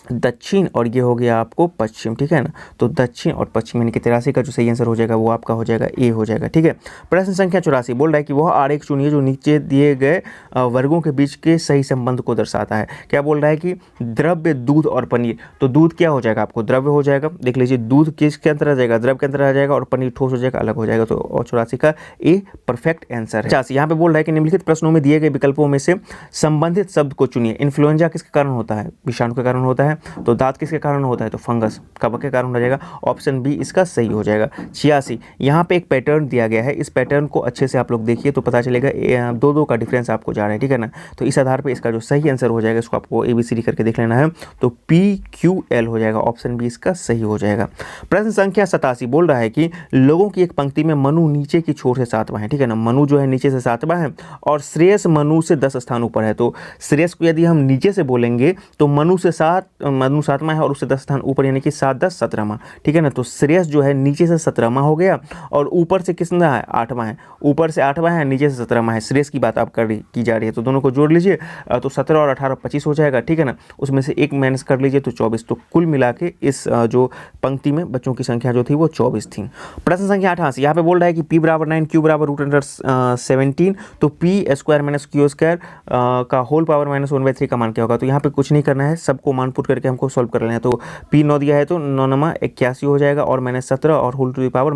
दक्षिण और ये हो गया आपको पश्चिम। ठीक है ना, तो दक्षिण और पश्चिम यानी कि 83 का जो सही आंसर हो जाएगा वो आपका हो जाएगा ए हो जाएगा। ठीक है, प्रश्न संख्या 84, बोल रहा है कि वह आरेख चुनिए जो नीचे दिए गए वर्गों के बीच के सही संबंध को दर्शाता है। क्या बोल रहा है कि द्रव्य, दूध और पनीर। तो दूध क्या हो जाएगा? आपको द्रव्य हो जाएगा। देख लीजिए, दूध किसके अंतर आ जाएगा? द्रव्य के अंतर आ जाएगा, और पनीर ठोस हो जाएगा, अलग हो जाएगा। तो 84 का ए परफेक्ट आंसर है। 85, यहाँ पे बोल रहा है कि निम्नलिखित प्रश्नों में दिए गए विकल्पों में से संबंधित शब्द को चुनिए। इन्फ्लुएंजा किसके कारण होता है? विषाणु के कारण होता है। तो दांत किसके कारण होता है? तो फंगस, कवक के कारण हो जाएगा। ऑप्शन बी इसका सही हो जाएगा। 86, यहाँ पे एक पैटर्न दिया गया है, इस पैटर्न को अच्छे से आप लोग देखिए तो पता चलेगा 2-2 का डिफरेंस आपको जा रहा है। ठीक है ना, तो इस आधार पे इसका जो सही आंसर हो जाएगा इसको आपको ABCD करके देख लेना है, तो PQL हो जाएगा। ऑप्शन बी इसका सही हो जाएगा। प्रश्न संख्या 87, बोल रहा है कि लोगों की एक पंक्ति में मनु नीचे की छोर से 7वां है। ठीक है ना, मनु जो है नीचे से 7वां है, और श्रेयस मनु से 10 स्थान ऊपर है। तो श्रेयस को यदि हम नीचे से बोलेंगे तो मनु 7वां है और उससे 10 स्थान ऊपर, यानी कि 7, 10, 17वां। ठीक है ना, तो श्रेयस जो है नीचे से 17वां हो गया, और ऊपर से कितना है? 8वां है। ऊपर से 8वां है, नीचे से 17वां है। श्रेयस की बात आप की जा रही है, तो दोनों को जोड़ लीजिए, तो 17 और 18 25 हो जाएगा। ठीक है ना, उसमें से एक माइनस कर लीजिए तो 24। तो कुल मिला के इस जो पंक्ति में बच्चों की संख्या जो थी वो 24 थी। प्रश्न संख्या 88, यहाँ पे बोल रहा है कि P = 9, Q = √17, तो P² - Q² का होल पावर -1/3 का मान क्या होगा? तो यहाँ पे कुछ नहीं करना है, सबको मान पुट करके हमको सॉल्व कर लेना है। तो P 9 दिया है तो 9 नमा 81 हो जाएगा और -17 और होल टू द पावर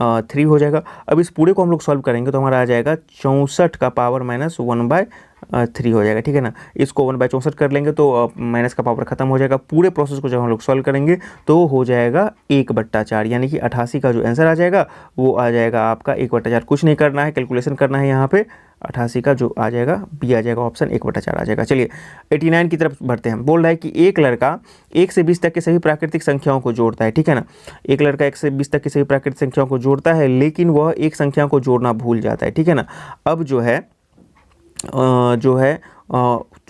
-3 हो जाएगा। अब इस पूरे को हम लोग सॉल्व करेंगे तो हमारा आ जाएगा 64 का पावर -1/3 हो जाएगा, ठीक है ना। इसको 1/64 कर लेंगे तो माइनस का पावर खत्म हो जाएगा। पूरे प्रोसेस को जब हम लोग सॉल्व करेंगे तो हो जाएगा 1/4, यानी कि 88 का जो आंसर आ जाएगा वो आ जाएगा आपका 1/4। कुछ नहीं करना है, कैलकुलेशन करना है यहाँ पे। 88 का जो आ जाएगा बी आ जाएगा ऑप्शन, 1/4 आ जाएगा। चलिए 89 की तरफ बढ़ते हैं। बोल रहा है कि एक लड़का 1 से 20 तक के सभी प्राकृतिक संख्याओं को जोड़ता है, ठीक है ना। एक लड़का 1 से 20 तक की सभी प्राकृतिक संख्याओं को जोड़ता है, लेकिन वह एक संख्या को जोड़ना भूल जाता है, ठीक है ना। अब जो है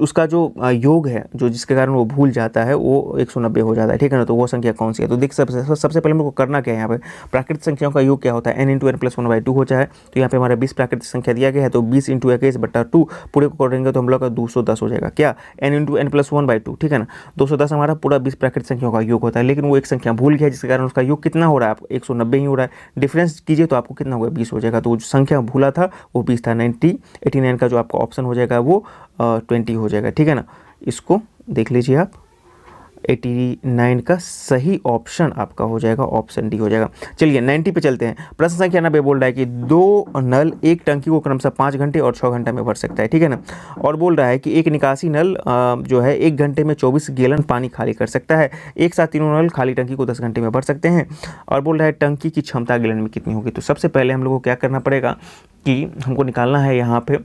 उसका जो योग है, जो जिसके कारण वो भूल जाता है, वो 190 हो जाता है, ठीक है ना। तो वो संख्या कौन सी है? तो देख सबसे पहले हमको करना क्या है, यहाँ पे प्राकृतिक संख्याओं का योग क्या होता है, n × n + 1/2 होता है। तो यहाँ पे हमारा 20 प्राकृतिक संख्या दिया गया है, तो 20 × 21/2 पूरे को करेंगे तो हम लोग का 210 हो जाएगा। क्या? n × n + 1/2, ठीक है ना। 210 हमारा पूरा 20 प्राकृतिक संख्याओं का योग होता है, लेकिन वो एक संख्या भूल गया जिसके कारण उसका योग कितना हो रहा है, आपको 190 ही हो रहा है। डिफरेंस कीजिए तो आपको कितना होगा, 20 हो जाएगा। तो जो संख्या भूला था वो 20 था। 89 का जो आपका ऑप्शन हो जाएगा वो 20 हो जाएगा, ठीक है ना। इसको देख लीजिए आप, 89 का सही ऑप्शन आपका हो जाएगा ऑप्शन डी हो जाएगा। चलिए 90 पे चलते हैं। प्रश्न संख्या 90 बोल रहा है कि 2 नल एक टंकी को क्रमशः 5 घंटे और 6 घंटे में भर सकता है, ठीक है ना। और बोल रहा है कि एक निकासी नल जो है 1 घंटे में 24 गैलन पानी खाली कर सकता है। एक साथ तीनों नल खाली टंकी को 10 घंटे में भर सकते हैं। और बोल रहा है टंकी की क्षमता गैलन में कितनी होगी। तो सबसे पहले हम लोग को क्या करना पड़ेगा कि हमको निकालना है यहाँ पे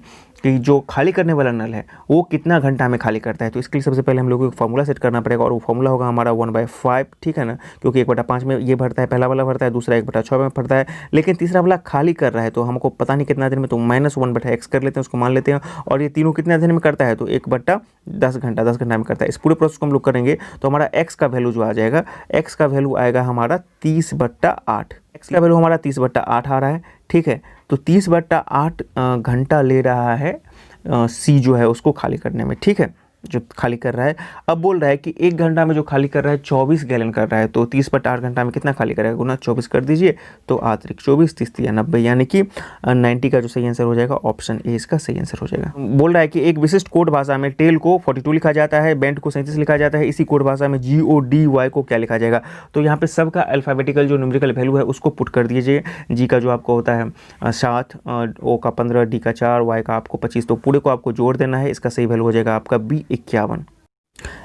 कि जो खाली करने वाला नल है वो कितना घंटा में खाली करता है। तो इसके लिए सबसे पहले हम लोग को एक फार्मूला सेट करना पड़ेगा, और वो फार्मूला होगा हमारा 1/5, ठीक है ना। क्योंकि 1/5 में ये भरता है, पहला वाला भरता है, दूसरा 1/6 में भरता है, लेकिन तीसरा वाला खाली कर रहा है। तो हमको पता नहीं कितना दिन में, तो -1/x कर लेते हैं, उसको मान लेते हैं। और ये तीनों कितना दिन में करता है, तो 1/10 घंटा, 10 घंटा में करता है। इस पूरे प्रोसेस को हम लोग करेंगे तो हमारा x का वैल्यू जो आ जाएगा, x का वैल्यू आएगा हमारा 30/8। x का वैल्यू हमारा 30/8 आ रहा है, ठीक है। तो 30/8 घंटा ले रहा है सी जो है उसको खाली करने में, ठीक है, जो खाली कर रहा है। अब बोल रहा है कि 1 घंटा में जो खाली कर रहा है 24 गैलन कर रहा है। तो 30/8 घंटा में कितना खाली करेगा, गुना 24 कर दीजिए तो 8 24, 30 या 90, यानी कि 90 का जो सही आंसर हो जाएगा ऑप्शन ए इसका सही आंसर हो जाएगा। बोल रहा है कि एक विशिष्ट कोड भाषा में टेल को 42 लिखा जाता है, बेंट को 37 लिखा जाता है। इसी कोड भाषा में GODY को क्या लिखा जाएगा। तो यहाँ पे सबका अल्फाबेटिकल जो न्यूमेरिकल वैल्यू है उसको पुट कर दीजिए। जी का जो आपको होता है 7, ओ का 15, डी का 4, वाई का आपको 25, तो पूरे को आपको जोड़ देना है। इसका सही वैल्यू हो जाएगा आपका B 51।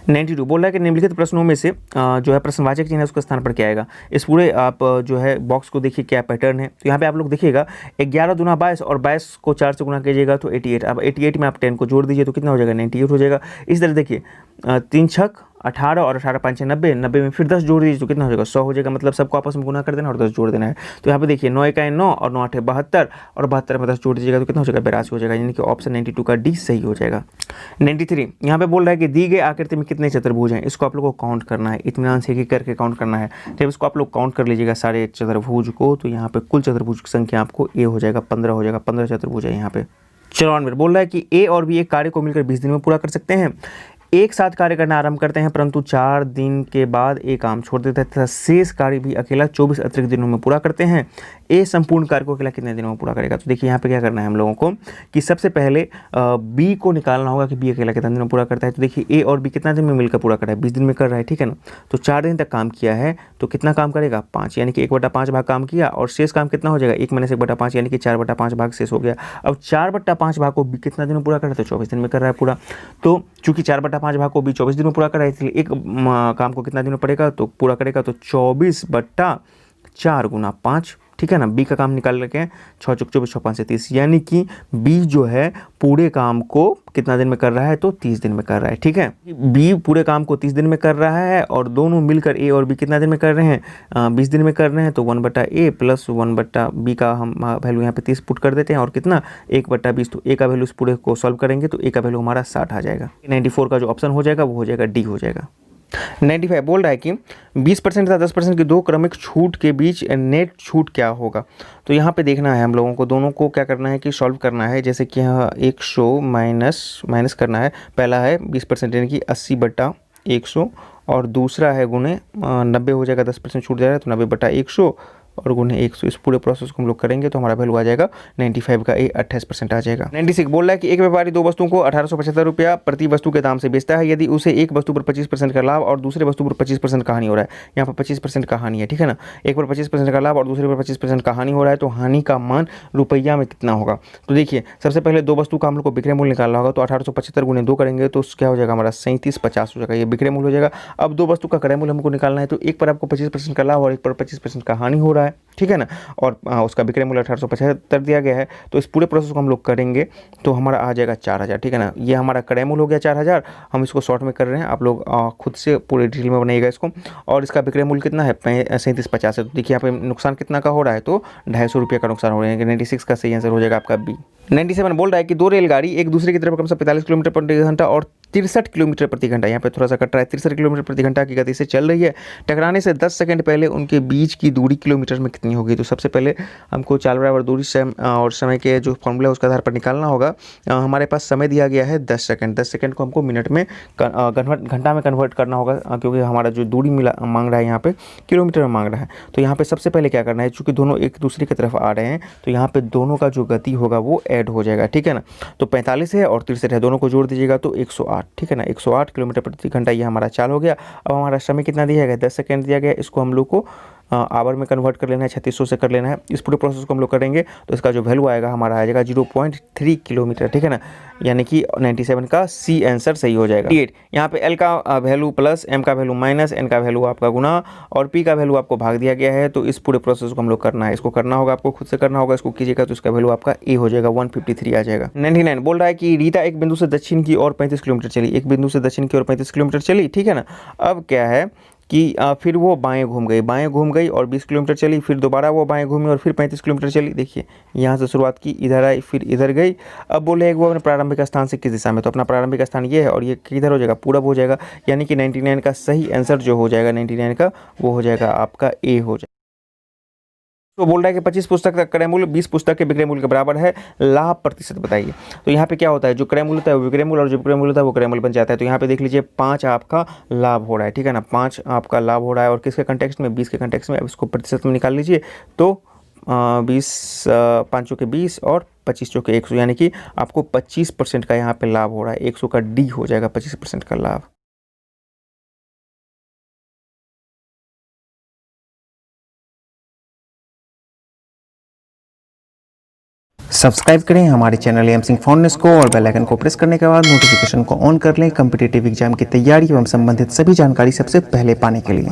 92 बोल रहा है कि निम्नलिखित प्रश्नों में से जो है प्रश्नवाचक चिन्ह है उसका स्थान पर क्या आएगा। इस पूरे आप जो है बॉक्स को देखिए क्या पैटर्न है। तो यहाँ पे आप लोग देखिएगा 11 दूना 22 और 22 को 4 से गुना कीजिएगा तो 88। अब 88 में आप 10 को जोड़ दीजिए तो कितना हो जाएगा, 98 हो जाएगा। इस तरह देखिए 3 छक 18 और 18 5 90, 90 में फिर 10 जोड़ दीजिए तो कितना हो जाएगा, 100 हो जाएगा। मतलब सबको आपस में गुना कर देना और 10 जोड़ देना है। तो यहाँ पे देखिए 9 1 9 और 9 8 72 और 72 में 10 जोड़ दीजिएगा तो कितना हो जाएगा, 82 हो जाएगा, यानी कि ऑप्शन 92 का डी सही हो जाएगा। 93 यहाँ पे बोल रहा है कि दी गई आकृति में कितने चतुर्भुज हैं, इसको आप लोग को काउंट करना है, इत्मीनान से एक करके काउंट करना है। जब इसको आप लोग काउंट कर लीजिएगा सारे चतुर्भुज को, तो यहाँ पे कुल चतुर्भुज की संख्या आपको ए हो जाएगा, 15 हो जाएगा, 15 चतुर्भुज है यहाँ पे। 94 बोल रहा है कि ए और बी एक कार्य को मिलकर 20 दिन में पूरा कर सकते हैं। एक साथ कार्य करना आरंभ करते हैं, परंतु 4 दिन के बाद एक काम छोड़ देते हैं तथा शेष कार्य भी अकेला 24 अतिरिक्त दिनों में पूरा करते हैं। ए संपूर्ण कार्य को अकेला कितने दिनों में पूरा करेगा। तो देखिए यहाँ पे क्या करना है हम लोगों को कि सबसे पहले बी को निकालना होगा कि बी अकेला कितना दिन में पूरा करता है। तो देखिए ए और बी कितना दिन में मिलकर पूरा कर रहा है, 20 दिन में कर रहा है, ठीक है ना। तो 4 दिन तक काम किया है तो कितना काम करेगा, 5, यानी कि 1/5 भाग काम किया और शेष काम कितना हो जाएगा, 1 - 1/5 यानी कि 4/5 भाग शेष हो गया। अब 4/5 भाग को बी कितना दिन में पूरा कर रहा है, तो 24 दिन में कर रहा है पूरा। तो चूंकि 4/5 भाग को बी 24 दिन में पूरा कर रहा है, इसलिए एक काम को कितना दिन में पड़ेगा तो पूरा करेगा, तो 24/4 × 5, ठीक है ना। बी का काम निकाल रखे हैं, 6 × 24 6 5 से 30, यानी कि बी जो है पूरे काम को कितना दिन में कर रहा है, तो 30 दिन में कर रहा है, ठीक है। बी पूरे काम को 30 दिन में कर रहा है और दोनों मिलकर ए और बी कितना दिन में कर रहे हैं, 20 दिन में कर रहे हैं। तो 1/a + 1/b का हम वैल्यू यहाँ पे 30 पुट कर देते हैं और कितना 1/20। तो ए का वैल्यू इस पूरे को सॉल्व करेंगे तो ए का वैल्यू हमारा 60 आ जाएगा। 94 का जो ऑप्शन हो जाएगा वो हो जाएगा डी हो जाएगा। 95 बोल रहा है कि 20% तथा 10% की दो क्रमिक छूट के बीच नेट छूट क्या होगा। तो यहाँ पे देखना है हम लोगों को, दोनों को क्या करना है कि सॉल्व करना है। जैसे कि यहाँ 100 माइनस करना है। पहला है 20% यानी कि 80/100 और दूसरा है गुणे 90 हो जाएगा, 10% छूट जाएगा तो 90/100 और गुने 100, इस पूरे प्रोसेस को हम लोग करेंगे तो हमारा वैल्यू आ जाएगा 95 का ए 28% आ जाएगा। 96 बोल रहा है कि एक व्यापारी दो वस्तुओं को 1875 रुपया प्रति वस्तु के दाम से बेचता है यदि उसे एक वस्तु पर 25% का लाभ और दूसरे वस्तु पर 25% का हानि हो रहा है। यहाँ पर 25% का हानि है, ठीक है ना। एक पर 25% का लाभ और दूसरे पर 25% का हानि हो रहा है तो हानि का मान रुपया में कितना होगा। तो देखिए सबसे पहले दो वस्तु का हम लोग को विक्रय मूल्य निकालना होगा, तो 1875 गुने 2 करेंगे तो क्या हो जाएगा हमारा 3750 हो जाएगा, ये विक्रय मूल्य हो जाएगा। अब दो वस्तु का क्रय मूल्य हमको निकालना है, तो एक पर आपको 25% का लाभ और एक पर 25% का हानि हो रहा है, ठीक है ना, और उसका विक्रय मूल्य 1875 दिया गया है। तो इस पूरे प्रोसेस को हम लोग करेंगे तो हमारा आ जाएगा 4000, ठीक है ना। ये हमारा क्रय मूल्य हो गया 4000, हम इसको शॉर्ट में कर रहे हैं, आप लोग खुद से पूरे डिटेल में बनाइएगा इसको। और इसका विक्रय मूल्य कितना है 3750 है, तो देखिए यहाँ पे नुकसान कितना का हो रहा है, तो 250 रुपये का नुकसान हो रहा है। 96 का सही आंसर हो जाएगा आपका बी। 97 बोल रहा है कि दो रेलगाड़ी एक दूसरे की तरफ कम से 45 किलोमीटर प्रति घंटा और 63 किलोमीटर प्रति घंटा, यहाँ पे थोड़ा सा कट रहा है, 63 किलोमीटर प्रति घंटा की गति से चल रही है। टकराने से 10 सेकंड पहले उनके बीच की दूरी किलोमीटर में कितनी होगी। तो सबसे पहले हमको चाल बराबर दूरी और समय के जो फॉर्मूला है उसका आधार पर निकालना होगा। हमारे पास समय दिया गया है 10 सेकंड, 10 सेकंड को हमको मिनट में घंटा में कन्वर्ट करना होगा, क्योंकि हमारा जो दूरी मांग रहा है यहाँ पे किलोमीटर में मांग रहा है। तो यहाँ पे सबसे पहले क्या करना है, चूँकि दोनों एक दूसरे की तरफ आ रहे हैं तो यहाँ पे दोनों का जो गति होगा वो ऐड हो जाएगा, ठीक है ना। तो 45 है और 63 है, दोनों को जोड़ दीजिएगा तो 108, ठीक है ना। 108 किलोमीटर प्रति घंटा ये हमारा चाल हो गया। अब हमारा समय कितना दिया गया 10 सेकंड दिया गया, इसको हम लोग को आवर में कन्वर्ट कर लेना है, 3600 से कर लेना है। इस पूरे प्रोसेस को हम लोग करेंगे तो इसका जो वैल्यू आएगा हमारा आ जाएगा 0.3 किलोमीटर, ठीक है ना। यानी कि 97 का सी आंसर सही हो जाएगा। 8 यहाँ पे एल का वैल्यू प्लस, एम का वैल्यू माइनस, एन का वैल्यू आपका गुना और पी का वैल्यू आपको भाग दिया गया है। तो इस पूरे प्रोसेस को हम लोग करना है, इसको करना होगा, आपको खुद से करना होगा। इसको कीजिएगा तो इसका वैल्यू आपका ए हो जाएगा, 153 आ जाएगा। 99 बोल रहा है कि रीता एक बिंदु से दक्षिण की ओर 35 किलोमीटर चली, एक बिंदु से दक्षिण की ओर 35 किलोमीटर चली, ठीक है ना। अब क्या है कि फिर वो बाएं घूम गई और 20 किलोमीटर चली, फिर दोबारा वो बाएं घूमी और फिर 35 किलोमीटर चली। देखिए यहाँ से शुरुआत की, इधर आई, फिर इधर गई। अब बोले वो अपने प्रारंभिक स्थान से किस दिशा में, तो अपना प्रारंभिक स्थान ये है और ये किधर हो जाएगा, पूरब हो जाएगा। यानी कि 99 का सही आंसर जो हो जाएगा 99 का वो हो जाएगा आपका ए हो जाएगा। तो बोल रहा है कि 25 पुस्तक का क्रय मूल्य 20 पुस्तक के विक्रय मूल्य के बराबर है, लाभ प्रतिशत बताइए। तो यहाँ पे क्या होता है, जो क्रय मूल्य होता है वो विक्रय मूल्य और जो विक्रय मूल्य होता है वो क्रय मूल्य बन जाता है। तो यहाँ पे देख लीजिए 5 आपका लाभ हो रहा है, ठीक है ना, 5 आपका लाभ हो रहा है और किसके कंटेक्स्ट में, 20 के कंटेक्स्ट में। अब इसको प्रतिशत में निकाल लीजिए तो 20 5 चौके 20 और 25 चौके 100, यानी कि आपको 25% का यहाँ पे लाभ हो रहा है। 100 का डी हो जाएगा 25% का लाभ। सब्सक्राइब करें हमारे चैनल एम सिंह फाउंडेशन को और बेल आइकन को प्रेस करने के बाद नोटिफिकेशन को ऑन कर लें कॉम्पिटिटिव एग्जाम की तैयारी एवं संबंधित सभी जानकारी सबसे पहले पाने के लिए।